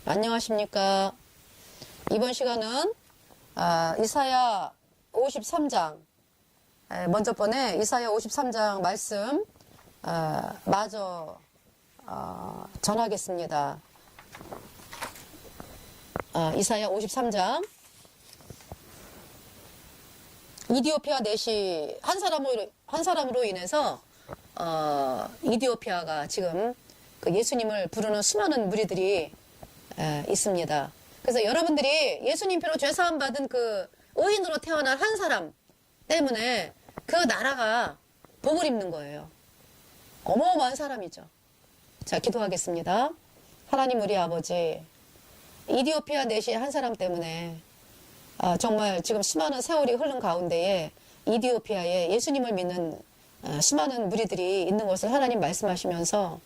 안녕하십니까. 이번 시간은 이사야 53장 먼저 번에 이사야 53장 말씀 마저 전하겠습니다. 이사야 53장 이디오피아 내시 한 사람으로 인해서 이디오피아가 지금 그 예수님을 부르는 수많은 무리들이 있습니다. 그래서 여러분들이 예수님 피로 죄사함 받은 그 의인으로 태어난 한 사람 때문에 그 나라가 복을 입는 거예요. 어마어마한 사람이죠. 자, 기도하겠습니다. 하나님 우리 아버지, 이디오피아 내시 한 사람 때문에 정말 지금 수많은 세월이 흐른 가운데에 이디오피아에 예수님을 믿는 수많은 무리들이 있는 것을 하나님 말씀하시면서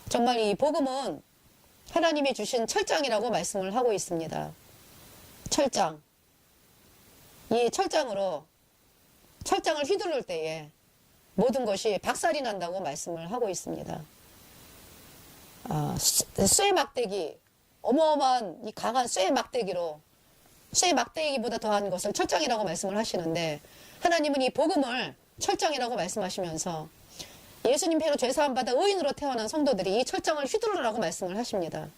정말 이 복음은 하나님이 주신 철장이라고 말씀을 하고 있습니다. 철장. 이 철장을 휘두를 때에 모든 것이 박살이 난다고 말씀을 하고 있습니다. 쇠 막대기, 어마어마한 이 강한 쇠 막대기보다 더한 것을 철장이라고 말씀을 하시는데 하나님은 이 복음을 철장이라고 말씀하시면서 예수님 피로 죄사함 받아 의인으로 태어난 성도들이 이 철장을 휘두르라고 말씀을 하십니다.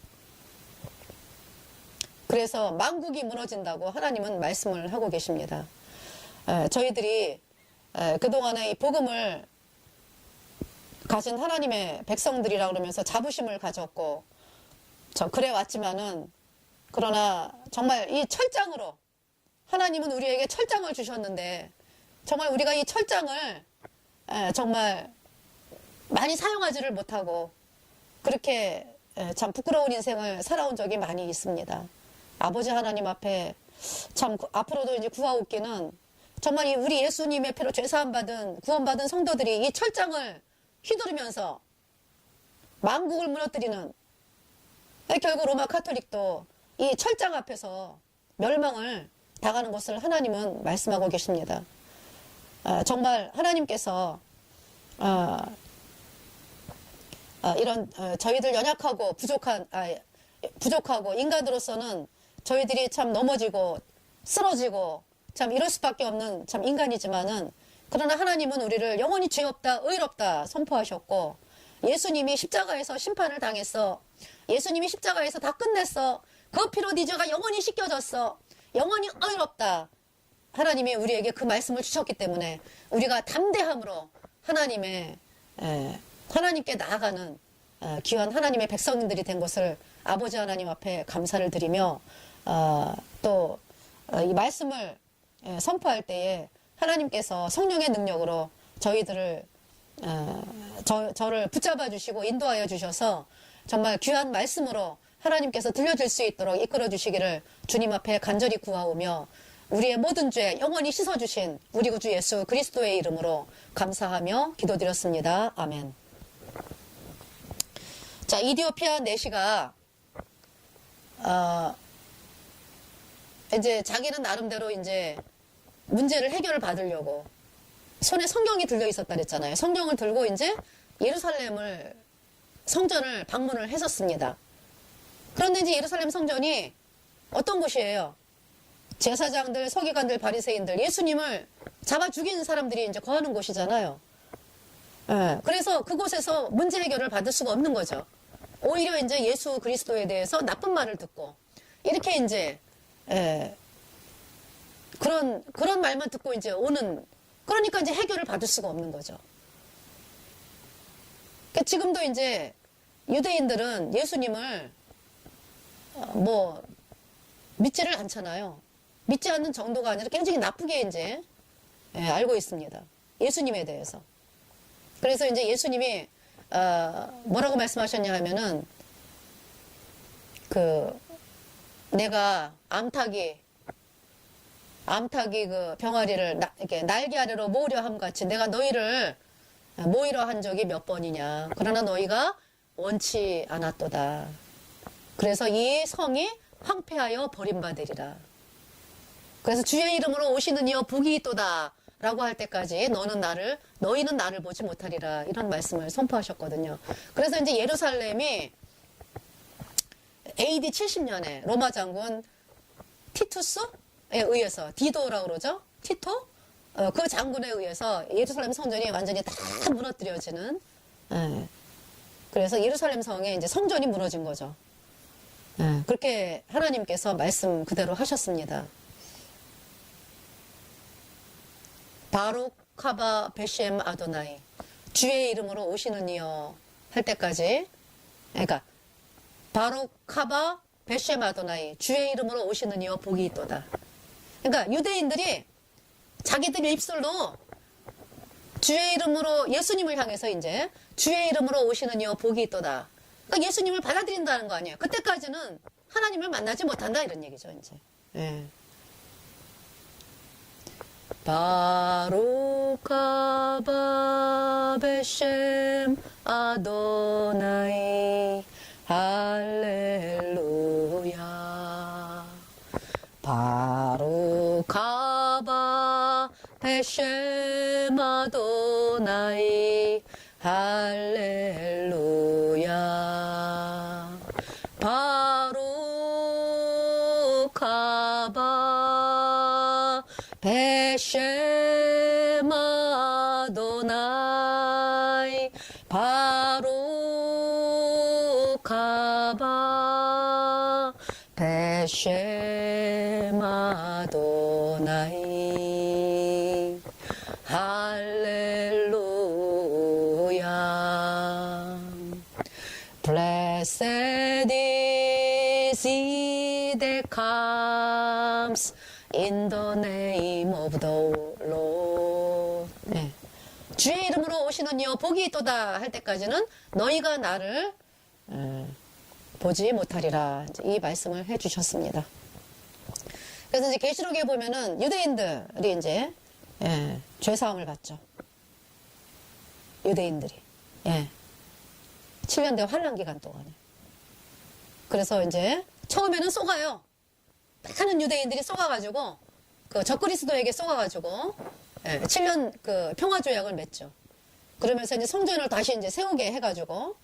그래서 만국이 무너진다고 하나님은 말씀을 하고 계십니다. 저희들이 그동안에 이 복음을 가진 하나님의 백성들이라 그러면서 자부심을 가졌고 그래 왔지만은 그러나 정말 이 철장으로 하나님은 우리에게 철장을 주셨는데 정말 우리가 이 철장을 정말 많이 사용하지를 못하고 그렇게 참 부끄러운 인생을 살아온 적이 많이 있습니다. 아버지 하나님 앞에 참 앞으로도 이제 구하옵기는 정말 우리 예수님의 피로 죄사함 받은 구원받은 성도들이 이 철장을 휘두르면서 만국을 무너뜨리는 결국 로마 카톨릭도 이 철장 앞에서 멸망을 당하는 것을 하나님은 말씀하고 계십니다. 정말 하나님께서 이런 저희들 연약하고 부족하고 인간으로서는 저희들이 참 넘어지고 쓰러지고 참 이럴 수밖에 없는 참 인간이지만은 그러나 하나님은 우리를 영원히 죄 없다 의롭다 선포하셨고 예수님이 십자가에서 심판을 당했어. 예수님이 십자가에서 다 끝냈어. 그 피로 네 죄가 영원히 씻겨졌어. 영원히 의롭다. 하나님이 우리에게 그 말씀을 주셨기 때문에 우리가 담대함으로 하나님께 나아가는 귀한 하나님의 백성들이 된 것을 아버지 하나님 앞에 감사를 드리며 또 이 말씀을 선포할 때에 하나님께서 성령의 능력으로 저희들을 저를 붙잡아 주시고 인도하여 주셔서 정말 귀한 말씀으로 하나님께서 들려줄 수 있도록 이끌어 주시기를 주님 앞에 간절히 구하오며 우리의 모든 죄 영원히 씻어주신 우리 구주 예수 그리스도의 이름으로 감사하며 기도드렸습니다. 아멘. 자, 이디오피아 내시가 이제 자기는 나름대로 이제 문제를 해결을 받으려고 손에 성경이 들려 있었다 그랬잖아요. 성경을 들고 이제 예루살렘을 성전을 방문을 했었습니다. 그런데 이제 예루살렘 성전이 어떤 곳이에요? 제사장들, 서기관들, 바리새인들, 예수님을 잡아 죽이는 사람들이 이제 거하는 곳이잖아요. 그래서 그곳에서 문제 해결을 받을 수가 없는 거죠. 오히려 이제 예수 그리스도에 대해서 나쁜 말을 듣고 이렇게 이제 그런 말만 듣고 이제 그러니까 이제 해결을 받을 수가 없는 거죠. 그러니까 지금도 이제 유대인들은 예수님을 믿지를 않잖아요. 믿지 않는 정도가 아니라 굉장히 나쁘게 이제 알고 있습니다. 예수님에 대해서. 그래서 이제 예수님이 뭐라고 말씀하셨냐 하면은 내가 암탉이 그 병아리를 이렇게 날개 아래로 모으려 함 같이 내가 너희를 모이려 한 적이 몇 번이냐. 그러나 너희가 원치 않았도다. 그래서 이 성이 황폐하여 버림받으리라. 그래서 주의 이름으로 오시는 이여 복이 있도다 라고 할 때까지 너희는 나를 보지 못하리라 이런 말씀을 선포하셨거든요. 그래서 이제 예루살렘이 AD 70년에 로마 장군 티투스에 의해서, 디도라고 그러죠? 티토? 그 장군에 의해서 예루살렘 성전이 완전히 다 무너뜨려지는, 그래서 예루살렘 성에 이제 성전이 무너진 거죠. 그렇게 하나님께서 말씀 그대로 하셨습니다. 바룩 카바 베셈 아도나이, 주의 이름으로 오시는 이여 할 때까지, 그러니까 바룩 카바 베셈 아도나이, 주의 이름으로 오시는 이여 복이 있도다. 그러니까 유대인들이 자기들 입술로 주의 이름으로 예수님을 향해서 이제 주의 이름으로 오시는 이여 복이 있도다. 그러니까 예수님을 받아들인다는 거 아니에요. 그때까지는 하나님을 만나지 못한다 이런 얘기죠. 이제. 바루카 베셈 아도나이 할렐루야. 바루카 베셈 아도나이 할렐루야. 바루카 베셈 아도나이 바루카 베셈 아도나이 할렐루야. Blessed is he that comes in the name of the Lord. 주의 이름으로 오시는 이여 복이 있도다 할 때까지는 너희가 나를 보지 못하리라, 이 말씀을 해주셨습니다. 그래서 이제 계시록에 보면은 유대인들이 이제 죄 사함을 받죠. 유대인들이 7년대 환란 기간 동안에. 그래서 이제 처음에는 쏘가요. 많은 유대인들이 쏘가가지고 그 적그리스도에게 쏘가가지고 7년 그 평화 조약을 맺죠. 그러면서 이제 성전을 다시 이제 세우게 해가지고,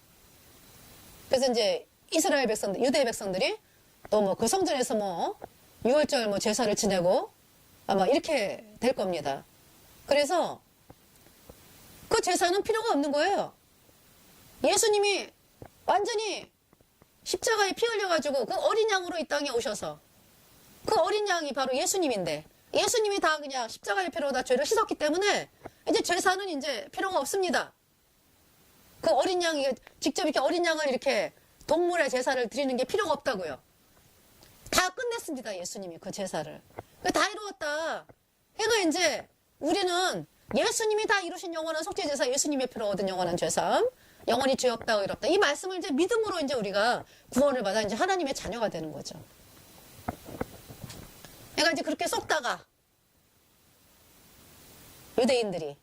그래서 이제 이스라엘 백성들, 유대 백성들이 또 뭐 그 성전에서 뭐 6월절 뭐 제사를 지내고 아마 이렇게 될 겁니다. 그래서 그 제사는 필요가 없는 거예요. 예수님이 완전히 십자가에 피 흘려가지고 그 어린 양으로 이 땅에 오셔서, 그 어린 양이 바로 예수님인데, 예수님이 다 그냥 십자가의 피로 다 죄를 씻었기 때문에 이제 제사는 이제 필요가 없습니다. 그 어린 양이 직접 이렇게 어린 양을 이렇게 동물의 제사를 드리는 게 필요가 없다고요. 다 끝냈습니다. 예수님이 그 제사를. 다 이루었다. 그러니까 이제 우리는 예수님이 다 이루신 영원한 속죄 제사, 예수님의 피로 얻은 영원한 죄사함, 영원히 죄 없다 의롭다, 이 말씀을 이제 믿음으로 이제 우리가 구원을 받아 이제 하나님의 자녀가 되는 거죠. 그러니까 이제 그렇게 속다가 유대인들이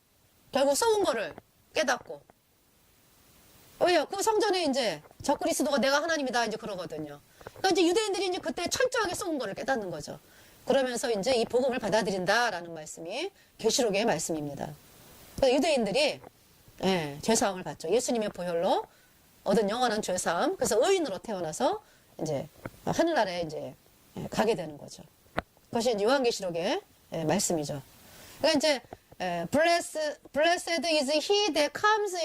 결국 쏘은 거를 깨닫고, 왜요? 그 성전에 이제 적그리스도가 내가 하나님이다 이제 그러거든요. 그러니까 이제 유대인들이 이제 그때 철저하게 쏘은 거를 깨닫는 거죠. 그러면서 이제 이 복음을 받아들인다라는 말씀이 계시록의 말씀입니다. 그래서 유대인들이 죄사함을 받죠. 예수님의 보혈로 얻은 영원한 죄사함. 그래서 의인으로 태어나서 이제 하늘나라에 이제 가게 되는 거죠. 그것이 이제 요한계시록의 말씀이죠. 그러니까 이제 Blessed is he that comes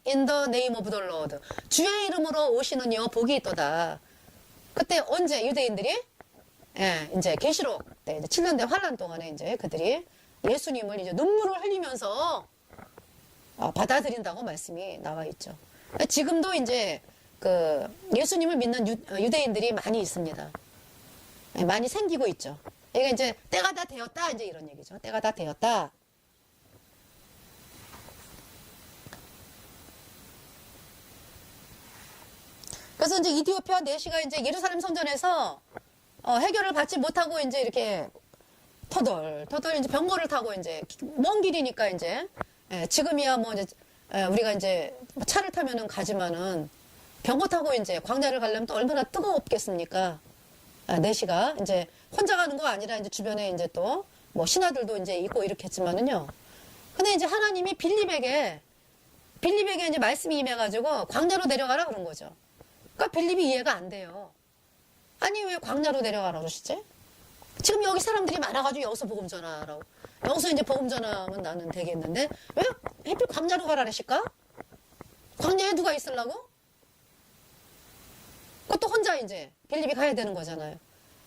in the name of the Lord. 주의 이름으로 오시는 이여 복이 있도다. 그때 언제 유대인들이 이제 계시록 때 이제 7년대 환란 동안에 이제 그들이 예수님을 이제 눈물을 흘리면서 받아들인다고 말씀이 나와 있죠. 지금도 이제 그 예수님을 믿는 유대인들이 많이 있습니다. 많이 생기고 있죠. 이게 이제 때가 다 되었다 이제 이런 얘기죠. 때가 다 되었다. 그래서 이제 이디오피아 내시가 이제 예루살렘 성전에서 해결을 받지 못하고 이제 이렇게 터덜 이제 병거를 타고 이제 먼 길이니까 이제 지금이야 뭐 이제 우리가 이제 차를 타면은 가지만은 병거 타고 이제 광야를 가려면 또 얼마나 뜨거웠겠습니까? 내시가 이제 혼자 가는 거 아니라 이제 주변에 이제 또 뭐 신하들도 이제 있고 이렇게 했지만은요. 근데 이제 하나님이 빌립에게 이제 말씀이 임해가지고 광야로 내려가라 그런 거죠. 그러니까 빌립이 이해가 안 돼요. 아니 왜 광야로 내려가라 그러시지? 지금 여기 사람들이 많아가지고 여기서 복음 전하라고. 여기서 이제 복음 전하면 나는 되겠는데 왜 하필 광야로 가라 그러실까? 광야에 누가 있으려고? 그것도 혼자 이제 빌립이 가야 되는 거잖아요.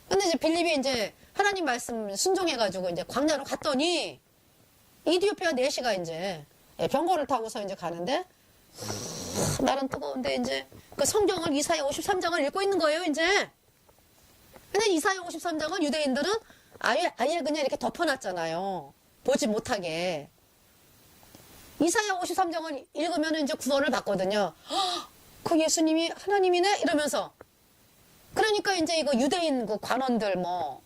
근데 이제 빌립이 이제 하나님 말씀 순종해가지고 이제 광야로 갔더니 이디오피아 내시가 이제 병거를 타고서 이제 가는데 날은 뜨거운데 이제 그 성경을 이사야 53장을 읽고 있는 거예요 이제. 근데 이사야 53장은 유대인들은 아예 그냥 이렇게 덮어놨잖아요. 보지 못하게. 이사야 53장을 읽으면 이제 구원을 받거든요. 그 예수님이 하나님이네? 이러면서. 그러니까 이제 이거 유대인 그 관원들 뭐,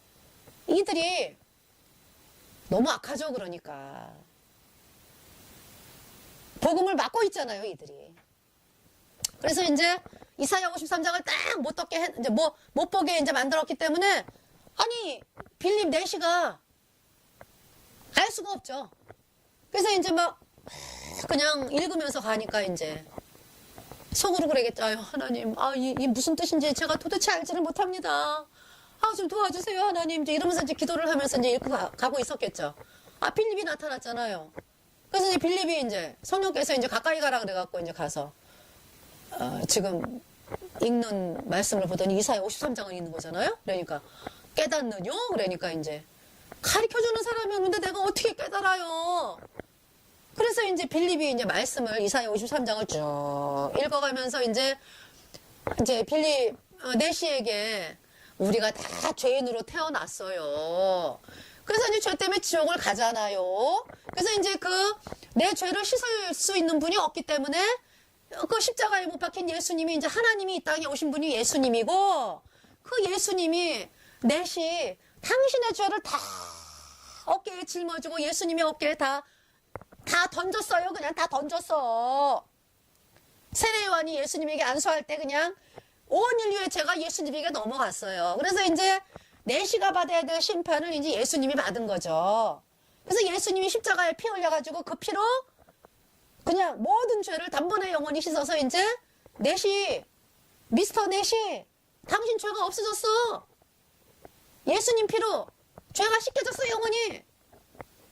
이들이 너무 악하죠, 그러니까. 복음을 막고 있잖아요, 이들이. 그래서 이제 이사야 53장을 딱 못 듣게 이제 못 보게 이제 만들었기 때문에 아니, 빌립 내시가 알 수가 없죠. 그래서 이제 막 그냥 읽으면서 가니까 이제 속으로 그러겠죠. 아유, 하나님, 이 무슨 뜻인지 제가 도대체 알지를 못합니다. 좀 도와주세요, 하나님. 이제 이러면서 이제 기도를 하면서 이제 읽고 가고 있었겠죠. 빌립이 나타났잖아요. 그래서 이제 빌립이 이제 성령께서 이제 가까이 가라 그래갖고 이제 가서, 지금 읽는 말씀을 보더니 이사야 53장을 읽는 거잖아요. 그러니까 깨닫느뇨? 그러니까 이제 가르쳐주는 사람이 없는데 내가 어떻게 깨달아요? 그래서 이제 빌립이 이제 말씀을 이사야 53장을 쭉 읽어가면서 이제 빌립 내시에게 우리가 다 죄인으로 태어났어요. 그래서 이제 죄 때문에 지옥을 가잖아요. 그래서 이제 내 죄를 씻을 수 있는 분이 없기 때문에 그 십자가에 못 박힌 예수님이 이제 하나님이 이 땅에 오신 분이 예수님이고 그 예수님이 내시 당신의 죄를 다 어깨에 짊어지고 예수님의 어깨에 다 던졌어요. 그냥 다 던졌어. 세례요한이 예수님에게 안수할 때 그냥 온 인류의 죄가 예수님에게 넘어갔어요. 그래서 이제 내시가 받아야 될 심판을 이제 예수님이 받은 거죠. 그래서 예수님이 십자가에 피 흘려가지고 그 피로 그냥 모든 죄를 단번에 영원히 씻어서 이제 내시, 미스터 내시, 당신 죄가 없어졌어. 예수님 피로 죄가 씻겨졌어, 영원히.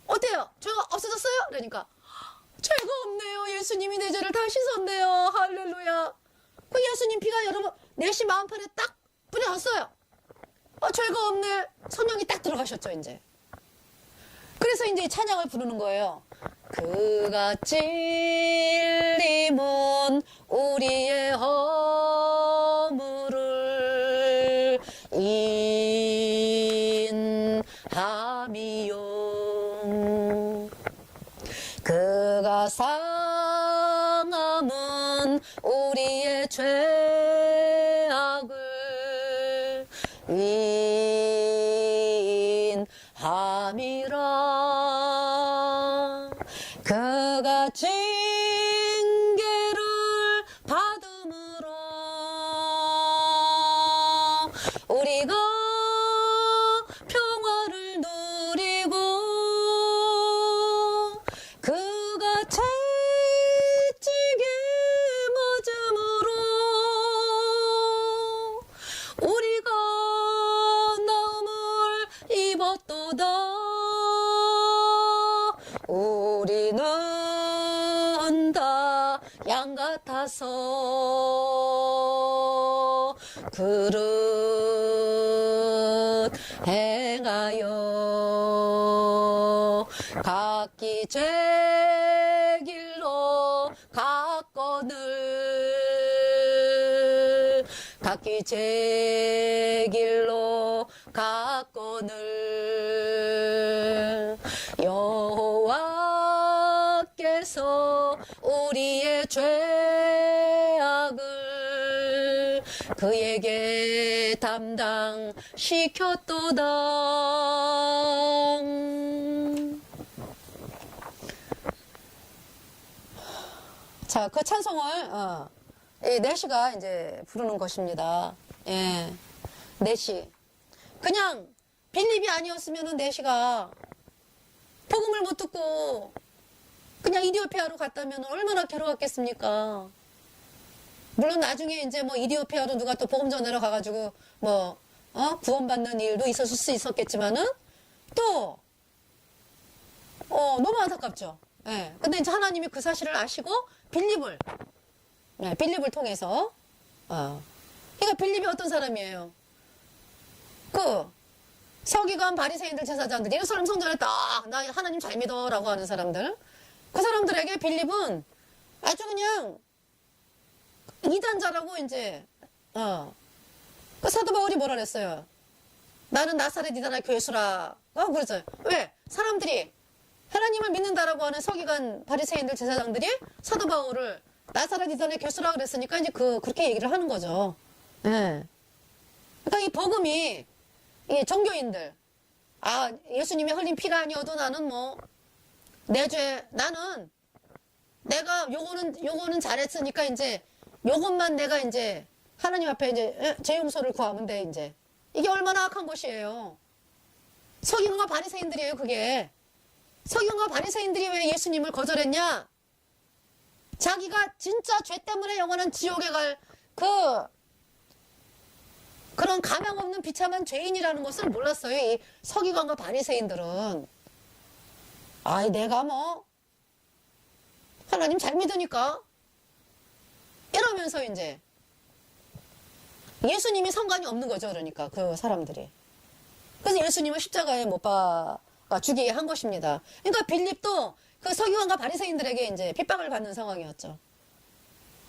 어때요? 죄가 없어졌어요? 그러니까 죄가 없네요. 예수님이 내 죄를 다 씻었네요. 할렐루야. 그 예수님 피가 여러분 내시 마음판에 딱 뿌려졌어요. 죄가 없네. 성령이 딱 들어가셨죠, 이제. 그래서 이제 이 찬양을 부르는 거예요. 그가 찔림은 우리의 허물을 인함이요. 그가 상함은 우리의 죄악을 인함이라. 그가 징계를 받음으로 우리가 평화를 누리고 그가 채찍에 맞음으로 우리가 나음을 입었도다. 우리는 다 양 같아서 그릇 행하여 각기 죄 길로 갔거늘 각기 죄 길로 갔거늘 여호와께서 우리의 죄악을 그에게 담당시켰도다. 자, 그 찬송을 내시가 이제 부르는 것입니다. 예, 내시. 그냥 빌립이 아니었으면은 내시가 복음을 못 듣고 그냥 이디오피아로 갔다면 얼마나 괴로웠겠습니까? 물론 나중에 이제 뭐 이디오피아로 누가 또 복음 전하러 가가지고 뭐 구원받는 일도 있었을 수 있었겠지만은 또 너무 안타깝죠. 예. 근데 이제 하나님이 그 사실을 아시고 빌립을 통해서 그러니까 빌립이 어떤 사람이에요? 그 서기관 바리새인들 제사장들 예루살렘 성전에 딱 나 하나님 잘 믿어라고 하는 사람들 그 사람들에게 빌립은 아주 그냥 이단자라고 이제 그 사도 바울이 뭐라 그랬어요? 나는 나사렛 이단의 교수라 그러죠. 왜? 사람들이 하나님을 믿는다라고 하는 서기관 바리새인들 제사장들이 사도 바울을 나사렛 이단의 교수라 그랬으니까 이제 그렇게 얘기를 하는 거죠. 예. 그러니까 이 복음이 이 종교인들 예수님이 흘린 피가 아니어도 나는 뭐 내 죄 나는 내가 요거는 잘했으니까 이제 요것만 내가 이제 하나님 앞에 이제 죄 용서를 구하면 돼 이제 이게 얼마나 악한 것이에요. 서기관과 바리새인들이에요. 그게 서기관과 바리새인들이 왜 예수님을 거절했냐? 자기가 진짜 죄 때문에 영원한 지옥에 갈 그런 감명 없는 비참한 죄인이라는 것을 몰랐어요. 이 서기관과 바리새인들은 내가 뭐 하나님 잘 믿으니까 이러면서 이제 예수님이 상관이 없는 거죠. 그러니까 그 사람들이 그래서 예수님을 십자가에 못 박아 죽이게 한 것입니다. 그러니까 빌립도 그 서기관과 바리새인들에게 이제 핍박을 받는 상황이었죠.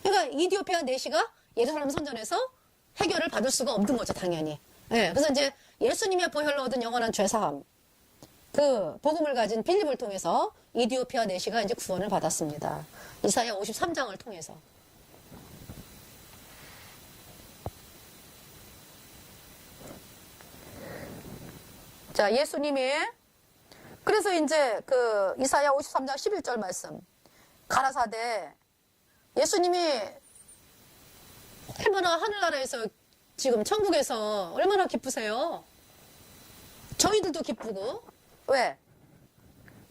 그러니까 이디오피아 내시가 예루살렘 성전에서 해결을 받을 수가 없는 거죠, 당연히. 네, 그래서 이제 예수님의 보혈로 얻은 영원한 죄사함, 그 복음을 가진 빌립을 통해서 이디오피아 내시가 이제 구원을 받았습니다. 이사야 53장을 통해서. 자, 예수님이 그래서 이제 그 이사야 53장 11절 말씀 가라사대 예수님이 얼마나 하늘나라에서 지금 천국에서 얼마나 기쁘세요. 저희들도 기쁘고 왜?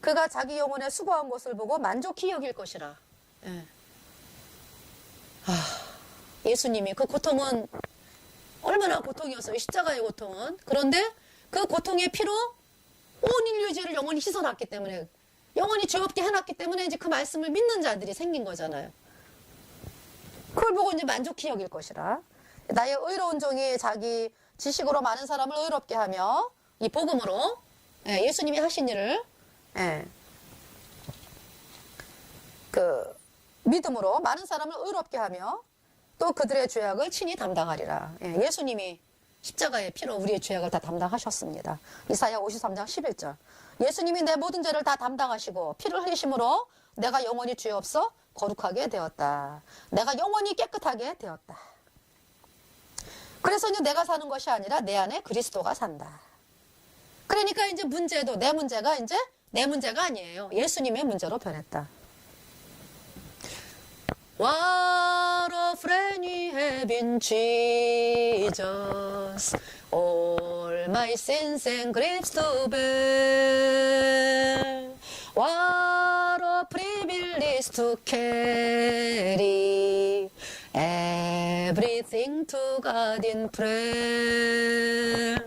그가 자기 영혼에 수고한 것을 보고 만족히 여길 것이라. 예. 예수님이 그 고통은 얼마나 고통이었어요. 십자가의 고통은. 그런데 그 고통의 피로 온 인류의 죄를 영원히 씻어놨기 때문에 영원히 죄 없게 해놨기 때문에 이제 그 말씀을 믿는 자들이 생긴 거잖아요. 그걸 보고 이제 만족히 여길 것이라. 나의 의로운 종이 자기 지식으로 많은 사람을 의롭게 하며 이 복음으로 예수님이 하신 일을 그 믿음으로 많은 사람을 의롭게 하며 또 그들의 죄악을 친히 담당하리라. 예수님이 십자가의 피로 우리의 죄악을 다 담당하셨습니다. 이사야 53장 11절. 예수님이 내 모든 죄를 다 담당하시고 피를 흘리심으로 내가 영원히 죄 없어 거룩하게 되었다. 내가 영원히 깨끗하게 되었다. 그래서 이제 내가 사는 것이 아니라 내 안에 그리스도가 산다. 그러니까 이제 문제도 내 문제가 이제 내 문제가 아니에요. 예수님의 문제로 변했다. What a friend we have in Jesus. All my sins and griefs to bear. What a privilege to carry everything to God in prayer.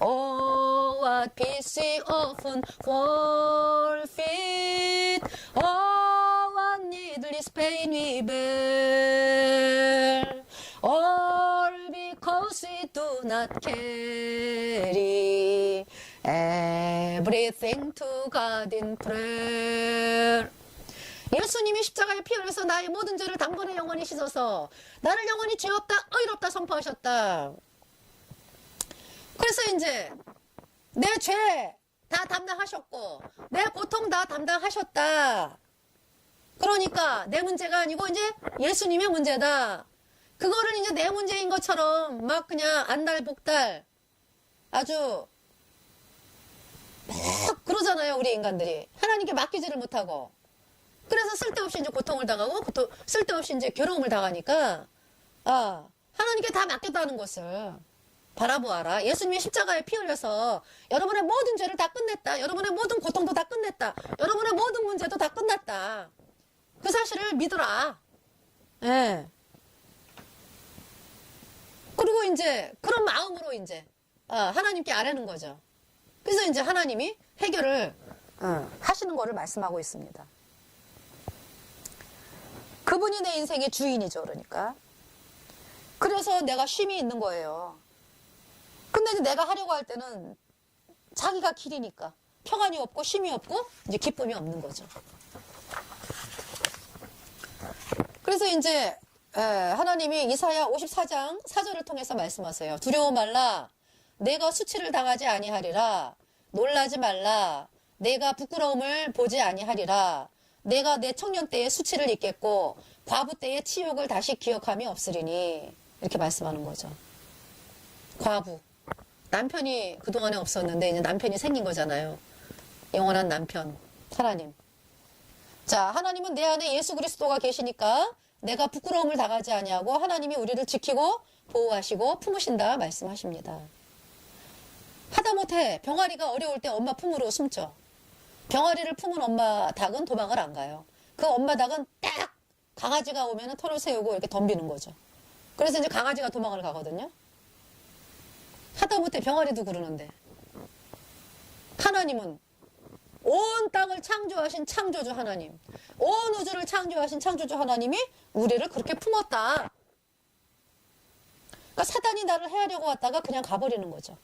Oh, what peace we often forfeit. Oh, what needless pain we bear. All because we do not carry everything to God in prayer. 예수님이 십자가에 피 흘려서 나의 모든 죄를 단번에 영원히 씻어서 나를 영원히 죄 없다, 의롭다 선포하셨다. 그래서 이제 내 죄 다 담당하셨고 내 고통 다 담당하셨다. 그러니까 내 문제가 아니고 이제 예수님의 문제다. 그거를 이제 내 문제인 것처럼 막 그냥 안달복달 아주 막 그러잖아요. 우리 인간들이 하나님께 맡기지를 못하고 그래서 쓸데없이 이제 고통을 당하고 쓸데없이 이제 괴로움을 당하니까 하나님께 다 맡겼다는 것을 바라보아라. 예수님이 십자가에 피 흘려서 여러분의 모든 죄를 다 끝냈다. 여러분의 모든 고통도 다 끝냈다. 여러분의 모든 문제도 다 끝났다. 그 사실을 믿으라. 예. 그리고 이제 그런 마음으로 이제 하나님께 아뢰는 거죠. 그래서 이제 하나님이 해결을 하시는 거를 말씀하고 있습니다. 그분이 내 인생의 주인이죠. 그러니까. 그래서 내가 쉼이 있는 거예요. 근데 이제 내가 하려고 할 때는 자기가 길이니까 평안이 없고 쉼이 없고 이제 기쁨이 없는 거죠. 그래서 이제 하나님이 이사야 54장 4절을 통해서 말씀하세요. 두려워 말라. 내가 수치를 당하지 아니하리라. 놀라지 말라. 내가 부끄러움을 보지 아니하리라. 내가 내 청년 때의 수치를 잊겠고 과부 때의 치욕을 다시 기억함이 없으리니. 이렇게 말씀하는 거죠. 과부. 남편이 그동안에 없었는데 이제 남편이 생긴 거잖아요. 영원한 남편. 하나님. 자, 하나님은 내 안에 예수 그리스도가 계시니까 내가 부끄러움을 당하지 아니하고 하나님이 우리를 지키고 보호하시고 품으신다 말씀하십니다. 하다못해 병아리가 어려울 때 엄마 품으로 숨죠. 병아리를 품은 엄마 닭은 도망을 안 가요. 그 엄마 닭은 딱 강아지가 오면 털을 세우고 이렇게 덤비는 거죠. 그래서 이제 강아지가 도망을 가거든요. 하다못해 병아리도 그러는데 하나님은 온 땅을 창조하신 창조주 하나님, 온 우주를 창조하신 창조주 하나님이 우리를 그렇게 품었다. 그러니까 사단이 나를 해하려고 왔다가 그냥 가버리는 거죠.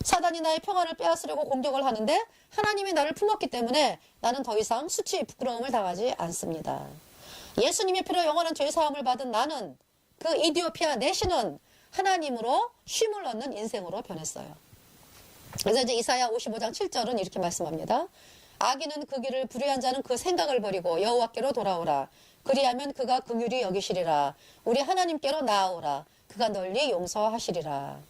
사단이 나의 평화를 빼앗으려고 공격을 하는데 하나님이 나를 품었기 때문에 나는 더 이상 수치, 부끄러움을 당하지 않습니다. 예수님의 피로 영원한 죄사함을 받은 나는 그 이디오피아 내시는 하나님으로 쉼을 얻는 인생으로 변했어요. 그래서 이제 이사야 55장 7절은 이렇게 말씀합니다. 악인은 그 길을 불의한 자는 그 생각을 버리고 여호와께로 돌아오라. 그리하면 그가 긍휼히 여기시리라. 우리 하나님께로 나아오라. 그가 널리 용서하시리라.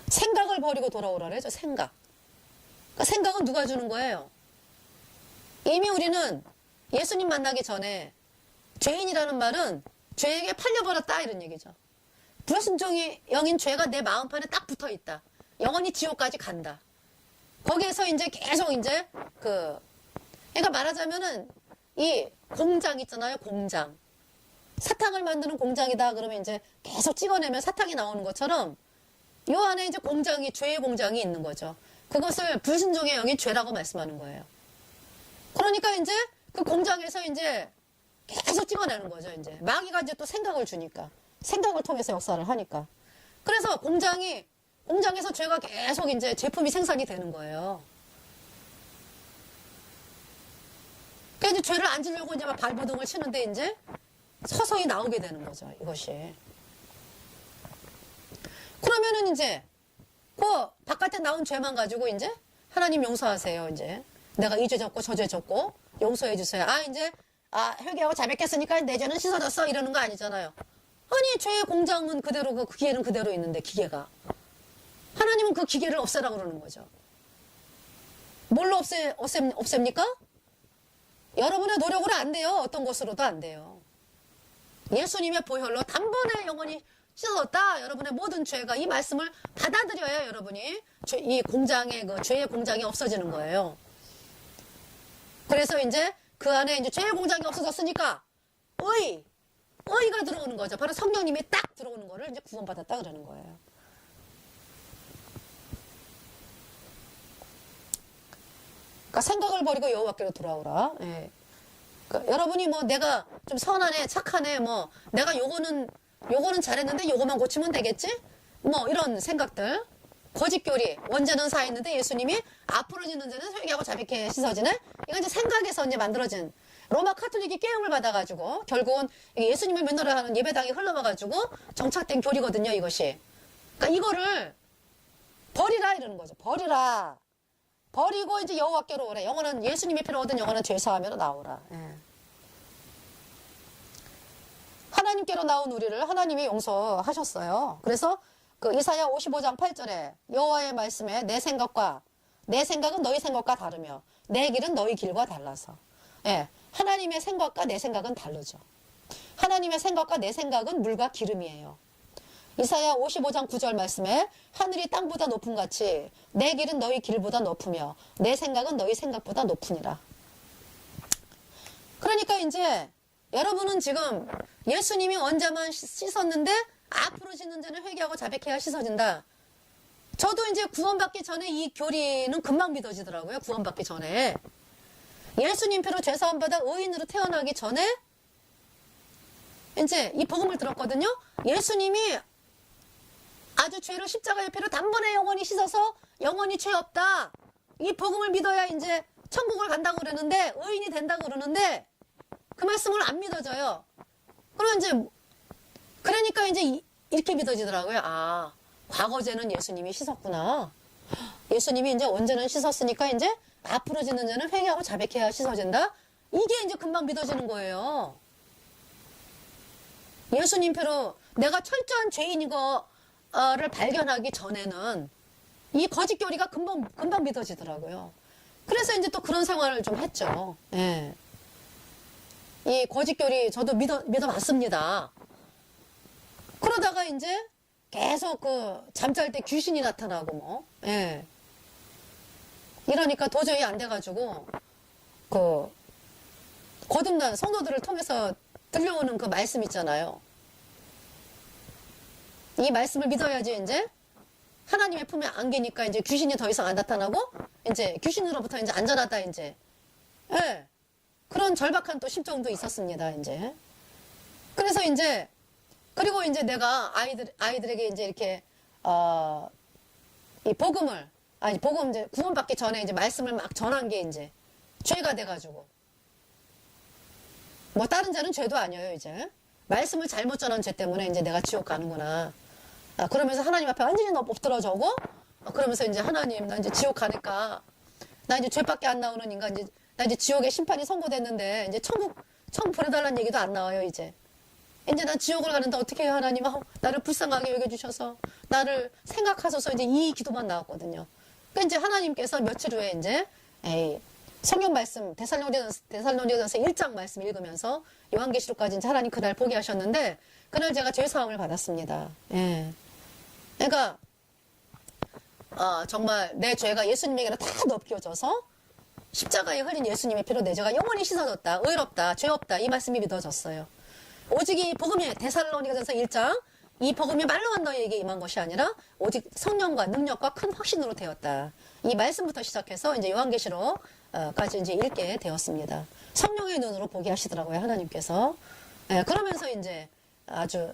생각을 버리고 돌아오라 그러죠. 생각. 그러니까 생각은 누가 주는 거예요? 이미 우리는 예수님 만나기 전에 죄인이라는 말은 죄에게 팔려버렸다 이런 얘기죠. 불순종이 영인 죄가 내 마음판에 딱 붙어 있다. 영원히 지옥까지 간다. 거기에서 이제 계속 이제 그러니까 말하자면은 이 공장 있잖아요. 공장. 사탕을 만드는 공장이다. 그러면 이제 계속 찍어내면 사탕이 나오는 것처럼 요 안에 이제 공장이 죄의 공장이 있는 거죠. 그것을 불순종의 영이 죄라고 말씀하는 거예요. 그러니까 이제 그 공장에서 이제 계속 찍어내는 거죠. 이제 마귀가 이제 또 생각을 주니까. 생각을 통해서 역사를 하니까. 그래서 공장에서 죄가 계속 이제 제품이 생산이 되는 거예요. 그러니까 이제 죄를 안 지려고 이제 막 발버둥을 치는데 이제 서서히 나오게 되는 거죠. 이것이. 그러면은 이제 그 바깥에 나온 죄만 가지고 이제 하나님 용서하세요. 이제 내가 이 죄 졌고 저 죄 졌고 용서해 주세요. 이제 회개하고 자백했으니까 내 죄는 씻어졌어 이러는 거 아니잖아요. 아니 죄의 공장은 그대로 그 기계는 그대로 있는데 기계가 하나님은 그 기계를 없애라고 그러는 거죠. 뭘로 없앱니까? 여러분의 노력으로 안 돼요. 어떤 것으로도 안 돼요. 예수님의 보혈로 단번에 영원히 씻어졌다. 여러분의 모든 죄가 이 말씀을 받아들여야 여러분이 이 공장의 그 죄의 공장이 없어지는 거예요. 그래서 이제 그 안에 이제 죄의 공장이 없어졌으니까 의가 들어오는 거죠. 바로 성령님이 딱 들어오는 거를 이제 구원받았다 그러는 거예요. 그러니까 생각을 버리고 여호와께로 돌아오라. 예. 그러니까 여러분이 뭐 내가 좀 선하네, 착하네, 뭐 내가 요거는 잘했는데 요거만 고치면 되겠지? 뭐 이런 생각들. 거짓교리, 원죄는 사했는데 예수님이 앞으로 짓는 죄는 회개하고 자백해 씻어지네? 이건 이제 생각에서 이제 만들어진 로마 카톨릭이 깨움을 받아가지고 결국은 예수님을 믿노라 하는 예배당이 흘러와가지고 정착된 교리거든요, 이것이. 그러니까 이거를 버리라 이러는 거죠. 버리라. 버리고 이제 여호와께로 오라. 영원한 예수님의 피로 얻은 영원한 죄사함으로 나오라. 예. 하나님께로 나온 우리를 하나님이 용서하셨어요. 그래서 그 이사야 55장 8절에 여호와의 말씀에 내 생각은 너희 생각과 다르며 내 길은 너희 길과 달라서. 예. 하나님의 생각과 내 생각은 다르죠. 하나님의 생각과 내 생각은 물과 기름이에요. 이사야 55장 9절 말씀에 하늘이 땅보다 높음 같이 내 길은 너희 길보다 높으며 내 생각은 너희 생각보다 높으니라. 그러니까 이제 여러분은 지금 예수님이 원죄만 씻었는데 앞으로 짓는 자는 회개하고 자백해야 씻어진다. 저도 이제 구원받기 전에 이 교리는 금방 믿어지더라고요. 구원받기 전에. 예수님 피로 죄사함 받아 의인으로 태어나기 전에 이제 이 복음을 들었거든요. 예수님이 아주 죄를 십자가의 피로 단번에 영원히 씻어서 영원히 죄 없다. 이 복음을 믿어야 이제 천국을 간다고 그러는데, 의인이 된다고 그러는데 그 말씀을 안 믿어져요. 그러니까 이제 이렇게 믿어지더라고요. 아, 과거죄는 예수님이 씻었구나. 예수님이 이제 언제는 씻었으니까 이제 앞으로 짓는 자는 회개하고 자백해야 씻어진다. 이게 이제 금방 믿어지는 거예요. 예수님 표로 내가 철저한 죄인인 거를 발견하기 전에는 이 거짓 교리가 금방 믿어지더라고요. 그래서 이제 또 그런 생활을 좀 했죠. 예. 이 거짓 교리 저도 믿어봤습니다. 그러다가 이제 계속 잠잘 때 귀신이 나타나고 뭐, 예. 이러니까 도저히 안 돼가지고, 거듭난 성도들을 통해서 들려오는 그 말씀 있잖아요. 이 말씀을 믿어야지 이제 하나님의 품에 안기니까 이제 귀신이 더 이상 안 나타나고, 이제 귀신으로부터 이제 안전하다, 이제. 예. 그런 절박한 또 심정도 있었습니다, 이제. 그래서 이제, 그리고 이제 내가 아이들에게 이제 이렇게, 이 복음 이제 구원받기 전에 이제 말씀을 막 전한 게 이제 죄가 돼가지고. 뭐 다른 죄는 죄도 아니에요, 이제. 말씀을 잘못 전한 죄 때문에 이제 내가 지옥 가는구나. 그러면서 하나님 앞에 완전히 엎드러져고, 그러면서 이제 하나님, 나 이제 지옥 가니까, 나 이제 죄밖에 안 나오는 인간, 나 이제 지옥의 심판이 선고됐는데, 이제 천국 보내달라는 얘기도 안 나와요, 이제. 이제 난 지옥을 가는데 어떻게 해요, 하나님? 나를 불쌍하게 여겨주셔서, 나를 생각하셔서 이제 이 기도만 나왔거든요. 그러니까 이제 하나님께서 며칠 후에 이제, 성경 말씀, 데살로니가전서 1장 말씀 읽으면서 요한계시록까지 이제 하나님 그날 보게 하셨는데, 그날 제가 죄사함을 받았습니다. 예. 그러니까, 정말 내 죄가 예수님에게로 다 넘겨져서, 십자가에 흘린 예수님의 피로 내 죄가 영원히 씻어졌다, 의롭다, 죄 없다, 이 말씀이 믿어졌어요. 오직 이 복음이 데살로니가전서 1장, 이 복음이 말로만 너희에게 임한 것이 아니라 오직 성령과 능력과 큰 확신으로 되었다. 이 말씀부터 시작해서 이제 요한계시록까지 이제 읽게 되었습니다. 성령의 눈으로 보게 하시더라고요, 하나님께서. 그러면서 이제 아주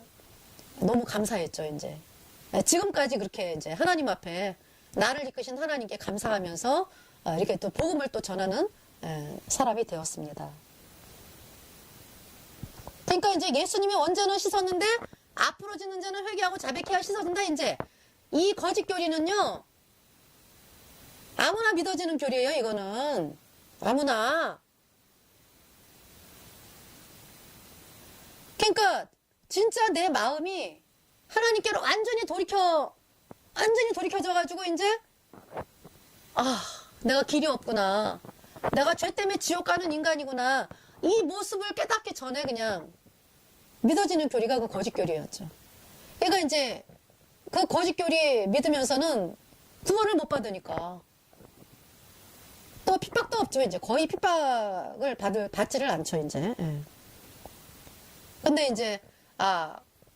너무 감사했죠, 이제. 지금까지 그렇게 이제 하나님 앞에 나를 이끄신 하나님께 감사하면서 이렇게 또 복음을 또 전하는 사람이 되었습니다. 그러니까 이제 예수님이 언제는 씻었는데 앞으로 짓는 자는 회개하고 자백해야 씻어진다. 이제 이 거짓 교리는요, 아무나 믿어지는 교리예요. 이거는 아무나. 그러니까 진짜 내 마음이 하나님께로 완전히 돌이켜져가지고 이제 내가 길이 없구나, 내가 죄 때문에 지옥 가는 인간이구나, 이 모습을 깨닫기 전에 그냥 믿어지는 교리가 그 거짓 교리였죠. 그러니까 이제 그 거짓 교리 믿으면서는 구원을 못 받으니까 또 핍박도 없죠. 이제 거의 핍박을 받지를 않죠, 이제. 예. 근데 이제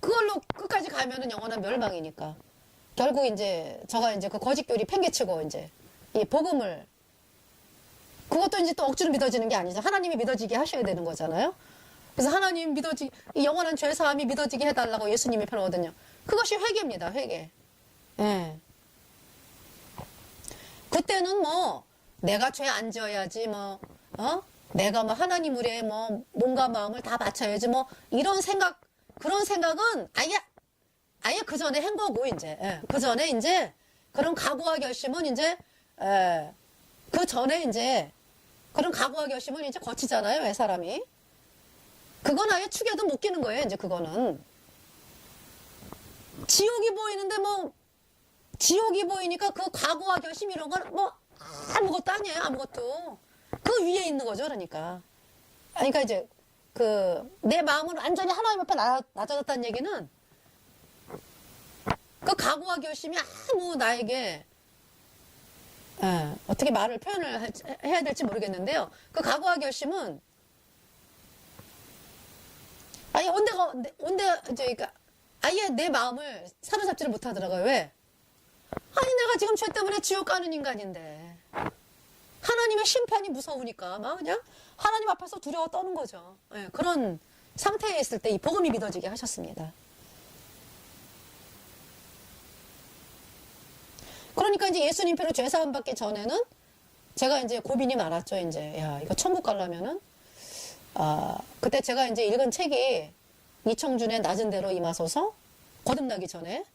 그걸로 끝까지 가면은 영원한 멸망이니까 결국 이제 저가 이제 그 거짓 교리 팽개치고 이제 이 복음을, 그것도 이제 또 억지로 믿어지는 게 아니죠. 하나님이 믿어지게 하셔야 되는 거잖아요. 그래서 하나님 이 영원한 죄사함이 믿어지게 해달라고 예수님이 표현하거든요. 그것이 회개입니다, 회개. 예. 그때는 뭐, 내가 죄 안 지어야지, 뭐, 내가 뭐 하나님 의뢰에 뭐, 몸과 마음을 다 바쳐야지, 뭐, 그런 생각은 아예 그 전에 한 거고, 이제. 예. 그 전에 이제, 그런 각오와 결심은 이제, 그 전에 이제, 그런 각오와 결심을 이제 거치잖아요, 왜 사람이. 그건 아예 축에도 못 끼는 거예요, 이제 그거는. 지옥이 보이는데 뭐, 지옥이 보이니까 그 각오와 결심 이런 건 뭐, 아무것도 아니에요, 아무것도. 그 위에 있는 거죠, 그러니까. 그러니까 이제, 내 마음은 완전히 하나님 앞에 낮아졌다는 얘기는, 그 각오와 결심이 아무 나에게, 어떻게 표현을 해야 될지 모르겠는데요. 그 각오와 결심은, 아니, 이제, 그러니까, 아예 내 마음을 사로잡지를 못하더라고요. 왜? 아니 내가 지금 죄 때문에 지옥 가는 인간인데 하나님의 심판이 무서우니까 막 그냥 하나님 앞에서 두려워 떠는 거죠. 예, 그런 상태에 있을 때 이 복음이 믿어지게 하셨습니다. 그러니까 이제 예수님 표로 죄사함 받기 전에는 제가 이제 고민이 많았죠. 이제 야 이거 천국 가려면은 그때 제가 이제 읽은 책이 이청준의 낮은 대로 임하소서, 거듭나기 전에,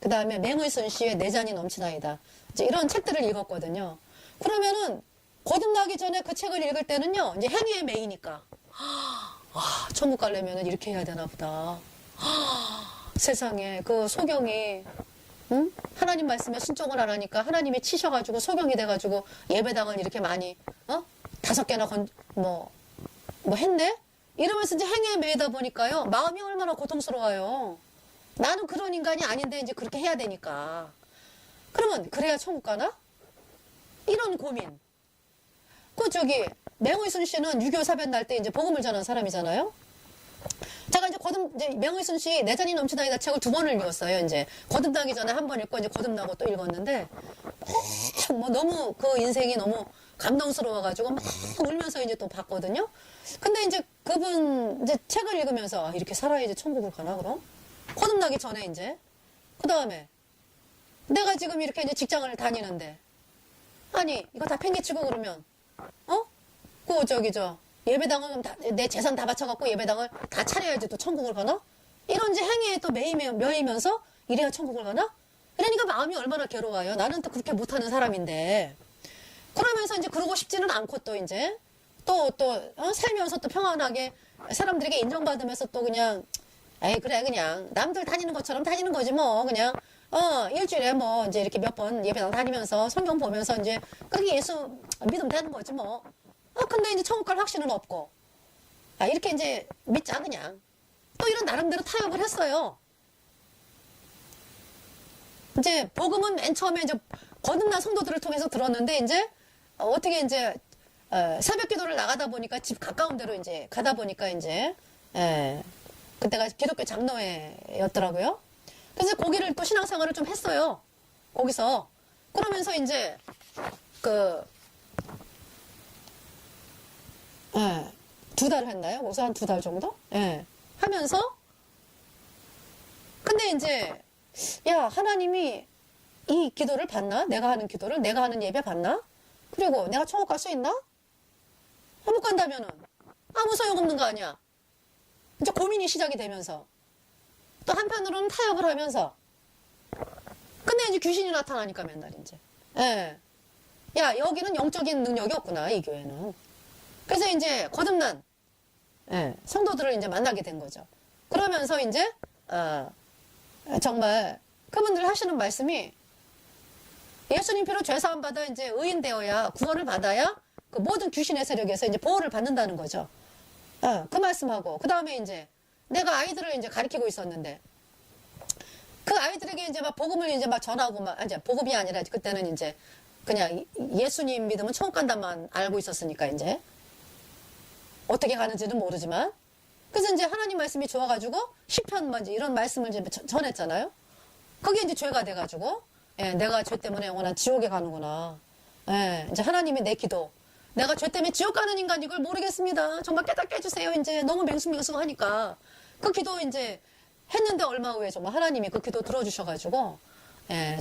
그 다음에 맹의순 씨의 내 잔이 넘치나이다. 이제 이런 책들을 읽었거든요. 그러면은 거듭나기 전에 그 책을 읽을 때는요, 이제 행위에 매이니까 천국 가려면은 이렇게 해야 되나 보다. 세상에 그 소경이 응? 하나님 말씀에 순종을 안 하니까 하나님이 치셔가지고 소경이 돼가지고 예배당을 이렇게 많이 5개나 뭐 했네? 이러면서 이제 행위에 매이다 보니까요 마음이 얼마나 고통스러워요. 나는 그런 인간이 아닌데 이제 그렇게 해야 되니까. 그러면 그래야 천국 가나? 이런 고민. 맹의순 씨는 유교 사변 날 때 이제 복음을 전한 사람이잖아요. 제가 이제 맹의순 씨 내 잔이 넘치나이다 책을 2번을 읽었어요. 이제 거듭나기 전에 한 번 읽고 이제 거듭나고 또 읽었는데 뭐 너무 그 인생이 너무 감동스러워가지고 막 울면서 이제 또 봤거든요. 근데 이제 그분 이제 책을 읽으면서 이렇게 살아야지 천국을 가나 그럼? 거듭나기 전에 이제 그 다음에 내가 지금 이렇게 이제 직장을 다니는데 아니 이거 다 팽개치고 그러면 예배당은 내 재산 다 바쳐갖고 예배당을 다 차려야지 또 천국을 가나? 이런 이제 행위에 또 매이면서 이래야 천국을 가나? 그러니까 마음이 얼마나 괴로워요. 나는 또 그렇게 못하는 사람인데. 그러면서 이제 그러고 싶지는 않고 또 이제 살면서 또 평안하게 사람들에게 인정받으면서 또 그냥 에이 그래 그냥 남들 다니는 것처럼 다니는 거지 뭐 그냥 일주일에 뭐 이제 이렇게 몇 번 예배당 다니면서 성경 보면서 이제 그렇게 예수 믿으면 되는 거지 뭐. 근데 이제 천국 갈 확신은 없고 이렇게 이제 믿자 그냥. 또 이런 나름대로 타협을 했어요. 이제 복음은 맨 처음에 이제 거듭난 성도들을 통해서 들었는데 이제 어떻게 이제 새벽 기도를 나가다 보니까 집 가까운 데로 이제 가다 보니까 이제 그때가 기독교 장로회였더라고요. 그래서 거기를 또 신앙생활을 좀 했어요. 거기서 그러면서 이제 2달 했나요? 거기서 한 2달 정도? 하면서 근데 이제 야 하나님이 이 기도를 받나? 내가 하는 기도를 내가 하는 예배 받나? 그리고 내가 천국 갈 수 있나? 못 간다면은 아무 소용없는 거 아니야. 이제 고민이 시작이 되면서 또 한편으로는 타협을 하면서 근데 이제 귀신이 나타나니까 맨날 이제 야 여기는 영적인 능력이 없구나 이 교회는. 그래서 이제 거듭난 성도들을 이제 만나게 된 거죠. 그러면서 이제 정말 그분들 하시는 말씀이 예수님 피로 죄사함 받아 이제 의인 되어야 구원을 받아야 그 모든 귀신의 세력에서 이제 보호를 받는다는 거죠. 그 말씀하고 그 다음에 이제 내가 아이들을 이제 가르치고 있었는데 그 아이들에게 이제 막 복음을 이제 막 전하고 막 이제 복음이 아니라 그때는 이제 그냥 예수님 믿으면 천국 간다만 알고 있었으니까 이제 어떻게 가는지는 모르지만 그래서 이제 하나님 말씀이 좋아가지고 시편 뭔지 이런 말씀을 이제 전했잖아요. 그게 이제 죄가 돼가지고 내가 죄 때문에 영원한 지옥에 가는구나. 이제 하나님이 내 기도 내가 죄 때문에 지옥 가는 인간 이걸 모르겠습니다. 정말 깨닫게 해주세요. 이제 너무 맹숭맹숭하니까 그 기도 이제 했는데 얼마 후에 정말 하나님이 그 기도 들어주셔가지고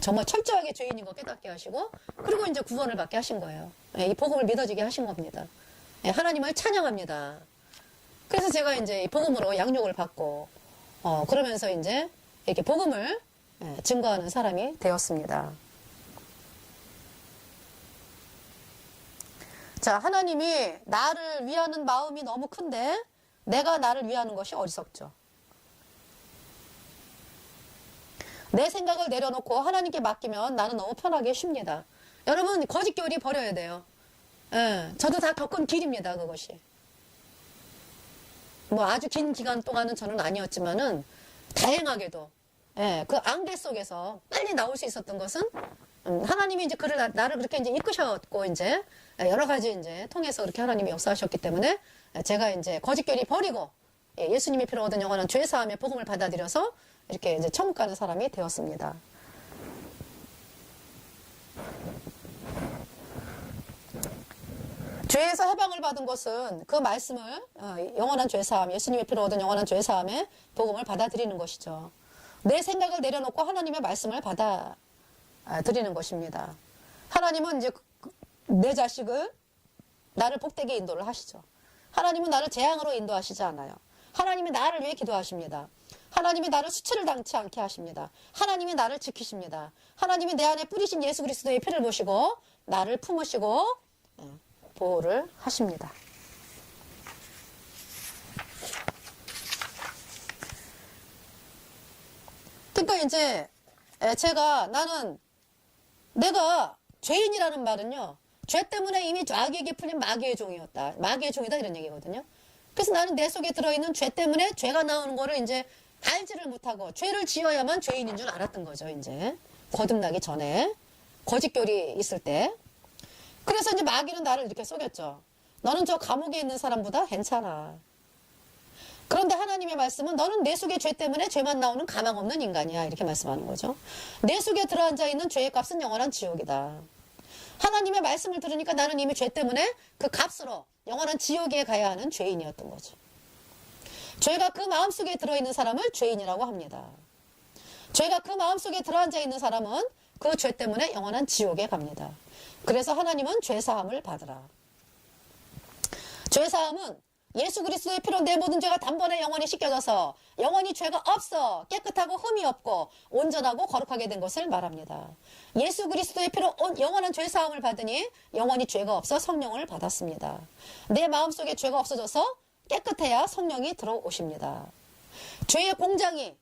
정말 철저하게 죄인인 거 깨닫게 하시고 그리고 이제 구원을 받게 하신 거예요. 이 복음을 믿어지게 하신 겁니다. 하나님을 찬양합니다. 그래서 제가 이제 이 복음으로 양육을 받고 그러면서 이제 이렇게 복음을 증거하는 사람이 되었습니다. 자, 하나님이 나를 위하는 마음이 너무 큰데 내가 나를 위하는 것이 어리석죠. 내 생각을 내려놓고 하나님께 맡기면 나는 너무 편하게 쉽니다. 여러분 거짓교리 버려야 돼요. 저도 다 겪은 길입니다. 그것이. 뭐 아주 긴 기간 동안은 저는 아니었지만은 다행하게도 그 안개 속에서 빨리 나올 수 있었던 것은 하나님이 이제 나를 그렇게 이제 이끄셨고 이제 여러 가지 이제 통해서 그렇게 하나님이 역사하셨기 때문에 제가 이제 거짓교리 버리고 예수님이 피로 얻은 영원한 죄 사함의 복음을 받아들여서 이렇게 이제 천국 가는 사람이 되었습니다. 죄에서 해방을 받은 것은 그 말씀을 영원한 죄사함, 예수님의 피로 얻은 영원한 죄사함의 복음을 받아들이는 것이죠. 내 생각을 내려놓고 하나님의 말씀을 받아들이는 것입니다. 하나님은 이제 내 자식을 나를 복되게 인도를 하시죠. 하나님은 나를 재앙으로 인도하시지 않아요. 하나님이 나를 위해 기도하십니다. 하나님이 나를 수치를 당치 않게 하십니다. 하나님이 나를 지키십니다. 하나님이 내 안에 뿌리신 예수 그리스도의 피를 보시고 나를 품으시고 보호를 하십니다. 그러니까 이제 내가 죄인이라는 말은요, 죄 때문에 이미 악에게 풀린 마귀의 종이었다. 마귀의 종이다 이런 얘기거든요. 그래서 나는 내 속에 들어있는 죄 때문에 죄가 나오는 거를 이제 알지를 못하고 죄를 지어야만 죄인인 줄 알았던 거죠. 이제 거듭나기 전에 거짓결이 있을 때. 그래서 이제 마귀는 나를 이렇게 속였죠. 너는 저 감옥에 있는 사람보다 괜찮아. 그런데 하나님의 말씀은 너는 내 속에 죄 때문에 죄만 나오는 가망 없는 인간이야. 이렇게 말씀하는 거죠. 내 속에 들어앉아 있는 죄의 값은 영원한 지옥이다. 하나님의 말씀을 들으니까 나는 이미 죄 때문에 그 값으로 영원한 지옥에 가야 하는 죄인이었던 거죠. 죄가 그 마음속에 들어있는 사람을 죄인이라고 합니다. 죄가 그 마음속에 들어앉아 있는 사람은 그 죄 때문에 영원한 지옥에 갑니다. 그래서 하나님은 죄사함을 받으라. 죄사함은 예수 그리스도의 피로 내 모든 죄가 단번에 영원히 씻겨져서 영원히 죄가 없어 깨끗하고 흠이 없고 온전하고 거룩하게 된 것을 말합니다. 예수 그리스도의 피로 영원한 죄사함을 받으니 영원히 죄가 없어 성령을 받았습니다. 내 마음속에 죄가 없어져서 깨끗해야 성령이 들어오십니다. 죄의 공장이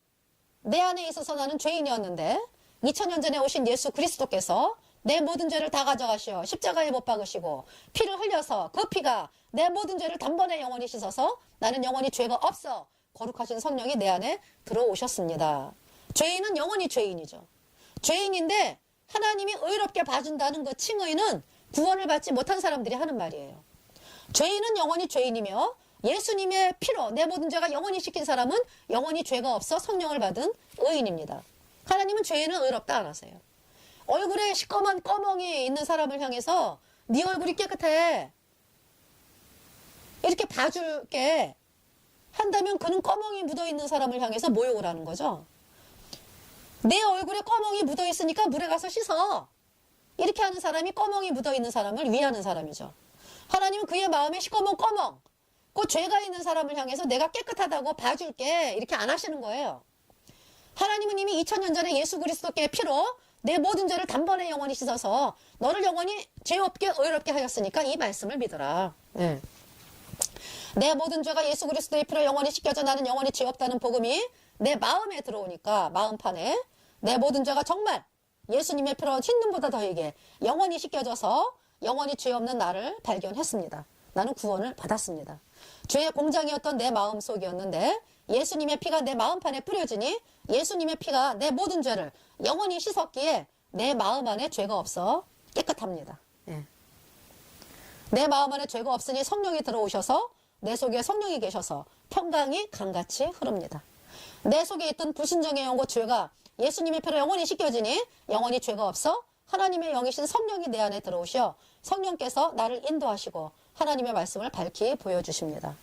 내 안에 있어서 나는 죄인이었는데 2000년 전에 오신 예수 그리스도께서 내 모든 죄를 다 가져가시어 십자가에 못 박으시고 피를 흘려서 그 피가 내 모든 죄를 단번에 영원히 씻어서 나는 영원히 죄가 없어 거룩하신 성령이 내 안에 들어오셨습니다. 죄인은 영원히 죄인이죠. 죄인인데 하나님이 의롭게 봐준다는 그 칭의는 구원을 받지 못한 사람들이 하는 말이에요. 죄인은 영원히 죄인이며 예수님의 피로 내 모든 죄가 영원히 씻긴 사람은 영원히 죄가 없어 성령을 받은 의인입니다. 하나님은 죄인은 의롭다 안 하세요. 얼굴에 시꺼먼 꺼멍이 있는 사람을 향해서 네 얼굴이 깨끗해 이렇게 봐줄게 한다면 그는 꺼멍이 묻어있는 사람을 향해서 모욕을 하는 거죠. 내 얼굴에 꺼멍이 묻어있으니까 물에 가서 씻어 이렇게 하는 사람이 꺼멍이 묻어있는 사람을 위하는 사람이죠. 하나님은 그의 마음에 시꺼먼 꺼멍 그 죄가 있는 사람을 향해서 내가 깨끗하다고 봐줄게 이렇게 안 하시는 거예요. 하나님은 이미 2000년 전에 예수 그리스도께 피로 내 모든 죄를 단번에 영원히 씻어서 너를 영원히 죄 없게 의롭게 하였으니까 이 말씀을 믿어라. 네. 내 모든 죄가 예수 그리스도의 피로 영원히 씻겨져 나는 영원히 죄 없다는 복음이 내 마음에 들어오니까 마음판에 내 모든 죄가 정말 예수님의 피로 흰눈보다 더하게 영원히 씻겨져서 영원히 죄 없는 나를 발견했습니다. 나는 구원을 받았습니다. 죄의 공장이었던 내 마음속이었는데 예수님의 피가 내 마음판에 뿌려지니 예수님의 피가 내 모든 죄를 영원히 씻었기에 내 마음 안에 죄가 없어 깨끗합니다. 예. 내 마음 안에 죄가 없으니 성령이 들어오셔서 내 속에 성령이 계셔서 평강이 강같이 흐릅니다. 내 속에 있던 불순종의 영과 죄가 예수님의 피로 영원히 씻겨지니 영원히 죄가 없어 하나님의 영이신 성령이 내 안에 들어오셔 성령께서 나를 인도하시고 하나님의 말씀을 밝히 보여주십니다.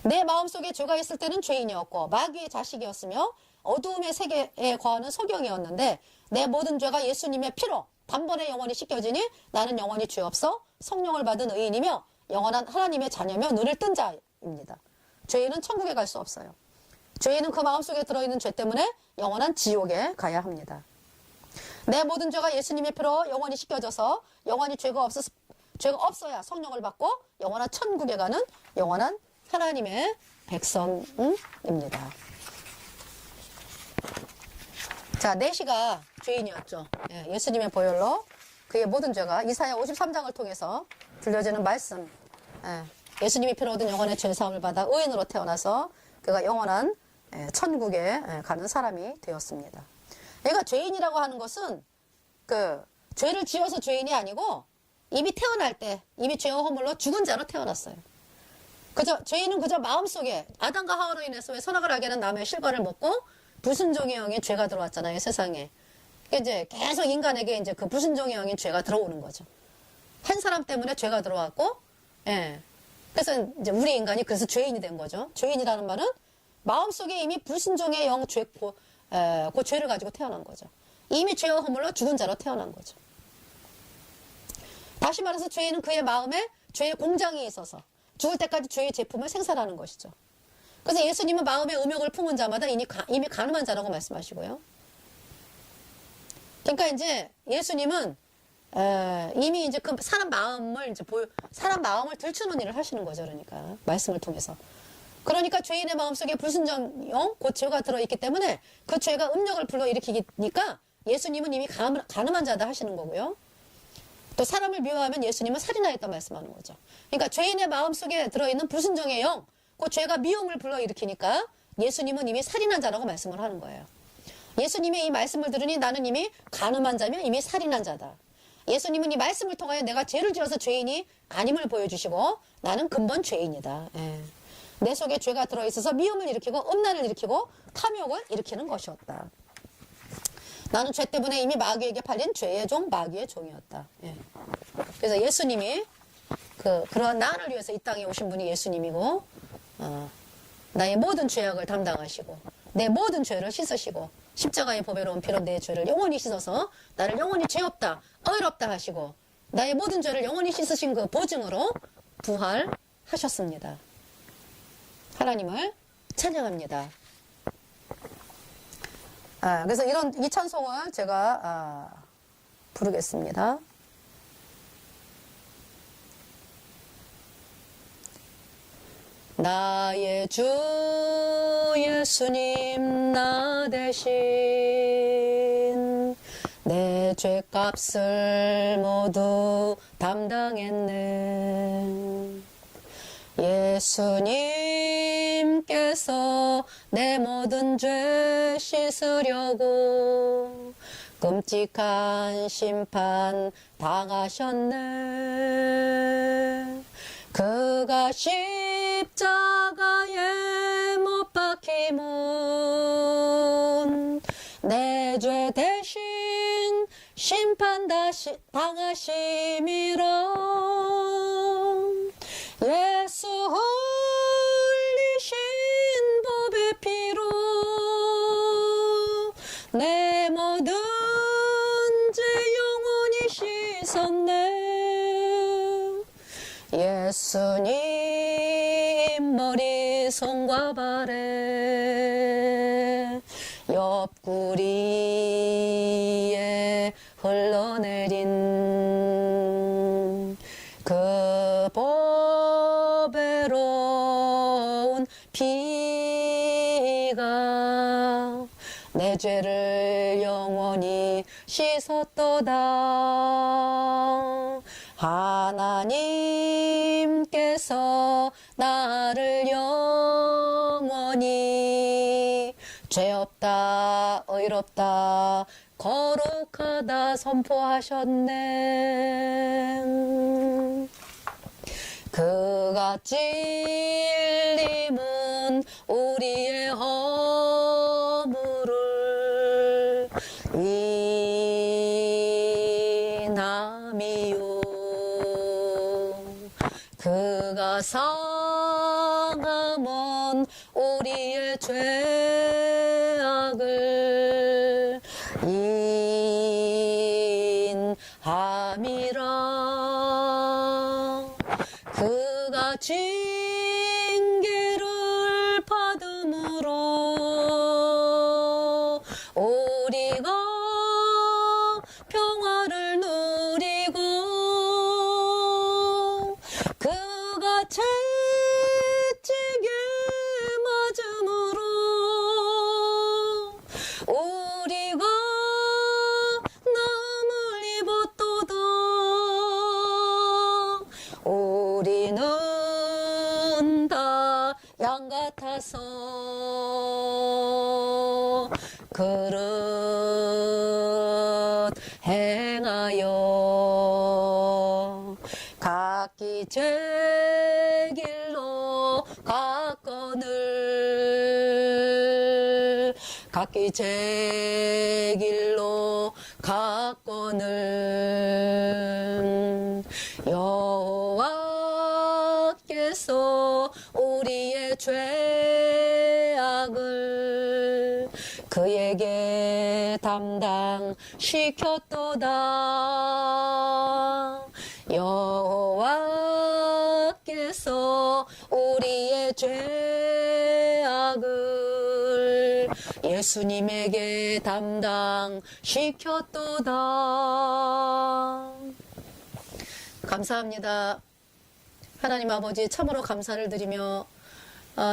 내 마음속에 죄가 있을 때는 죄인이었고 마귀의 자식이었으며 어두움의 세계에 거하는 소경이었는데 내 모든 죄가 예수님의 피로 단번에 영원히 씻겨지니 나는 영원히 죄 없어 성령을 받은 의인이며 영원한 하나님의 자녀며 눈을 뜬 자입니다. 죄인은 천국에 갈 수 없어요. 죄인은 그 마음속에 들어있는 죄 때문에 영원한 지옥에 가야 합니다. 내 모든 죄가 예수님의 피로 영원히 씻겨져서 영원히 죄가 없어야 성령을 받고 영원한 천국에 가는 영원한 하나님의 백성입니다. 자, 넷이가 죄인이었죠. 예수님의 보혈로 그의 모든 죄가 이사야 53장을 통해서 들려지는 말씀. 예수님이 피로 얻은 영원의 죄사함을 받아 의인으로 태어나서 그가 영원한 천국에 가는 사람이 되었습니다. 얘가 죄인이라고 하는 것은 그 죄를 지어서 죄인이 아니고 이미 태어날 때 이미 죄와 허물로 죽은 자로 태어났어요. 죄인은 그저 마음속에 아담과 하와로 인해서 왜 선악을 알게 하는 나무의 실과를 먹고 불순종의 영이 죄가 들어왔잖아요, 세상에. 이제 계속 인간에게 이제 그 불순종의 영인 죄가 들어오는 거죠. 한 사람 때문에 죄가 들어왔고, 예. 그래서 이제 우리 인간이 그래서 죄인이 된 거죠. 죄인이라는 말은 마음속에 이미 불순종의 영, 그 죄를 가지고 태어난 거죠. 이미 죄와 허물로 죽은 자로 태어난 거죠. 다시 말해서 죄인은 그의 마음에 죄의 공장이 있어서 죽을 때까지 죄의 제품을 생산하는 것이죠. 그래서 예수님은 마음의 음욕을 품은 자마다 이미 가늠한 자라고 말씀하시고요. 그러니까 이제 예수님은 이미 이제 그 사람 마음을 들추는 일을 하시는 거죠. 그러니까 말씀을 통해서. 그러니까 죄인의 마음속에 불순종영, 곧 죄가 들어있기 때문에 그 죄가 음욕을 불러일으키니까 예수님은 이미 가늠한 자다 하시는 거고요. 또 사람을 미워하면 예수님은 살인하였다 말씀하는 거죠. 그러니까 죄인의 마음속에 들어있는 불순종의 영, 그 죄가 미움을 불러일으키니까 예수님은 이미 살인한 자라고 말씀을 하는 거예요. 예수님의 이 말씀을 들으니 나는 이미 가늠한 자며 이미 살인한 자다. 예수님은 이 말씀을 통하여 내가 죄를 지어서 죄인이 아님을 보여주시고 나는 근본 죄인이다. 예. 내 속에 죄가 들어있어서 미움을 일으키고 음란을 일으키고 탐욕을 일으키는 것이었다. 나는 죄 때문에 이미 마귀에게 팔린 죄의 종, 마귀의 종이었다. 예. 그래서 예수님이 그러한 나를 위해서 이 땅에 오신 분이 예수님이고, 나의 모든 죄악을 담당하시고, 내 모든 죄를 씻으시고, 십자가의 보배로운 피로 내 죄를 영원히 씻어서 나를 영원히 죄 없다, 의롭다 하시고, 나의 모든 죄를 영원히 씻으신 그 보증으로 부활하셨습니다. 하나님을 찬양합니다. 그래서 이 찬송을 제가 부르겠습니다. 나의 주 예수님 나 대신 내 죄값을 모두 담당했네. 예수님께서 내 모든 죄 씻으려고 끔찍한 심판 당하셨네. 그가 십자가에 못 박히면 내 죄 대신 심판 당하심이라. 예수 흘리신 법의 피로 내 모든 죄 영원히 씻었네. 예수님 머리 손과 발에 옆구리에 흘러내린 그 보배로운 피가 내 죄를 영원히 씻었도다. 하나님께서 나를 영원히 죄 없다, 의롭다, 거룩하다 선포하셨네. 그가 찔림은 우리의 허물을 인함이요. 그가 상함은 우리의 죄악을 인함이라. 그가 징계를 받음으로 우리가 평화를 누리고 그가 채찍에 맞음으로 우리가 남을 입었도다. 우리는 다 양 같아서 그릇 행하여 각기 제 길로 갔거늘. 각기 이 제 길로 갔거늘 여호와께서 우리의 죄악을 그에게 담당시켰도다. 여호와께서 우리의 죄악을 예수님에게 담당시켰도다. 감사합니다. 하나님 아버지, 참으로 감사를 드리며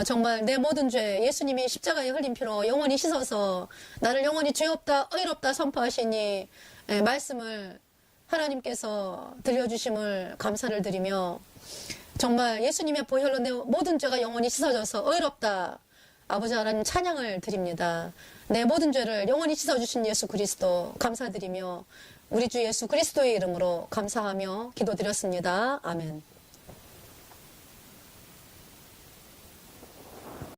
정말 내 모든 죄 예수님이 십자가에 흘린 피로 영원히 씻어서 나를 영원히 죄 없다 의롭다 선포하시니 말씀을 하나님께서 들려주심을 감사를 드리며 정말 예수님의 보혈로 내 모든 죄가 영원히 씻어져서 의롭다 아버지 하나님 찬양을 드립니다. 내 모든 죄를 영원히 씻어주신 예수 그리스도 감사드리며 우리 주 예수 그리스도의 이름으로 감사하며 기도드렸습니다. 아멘.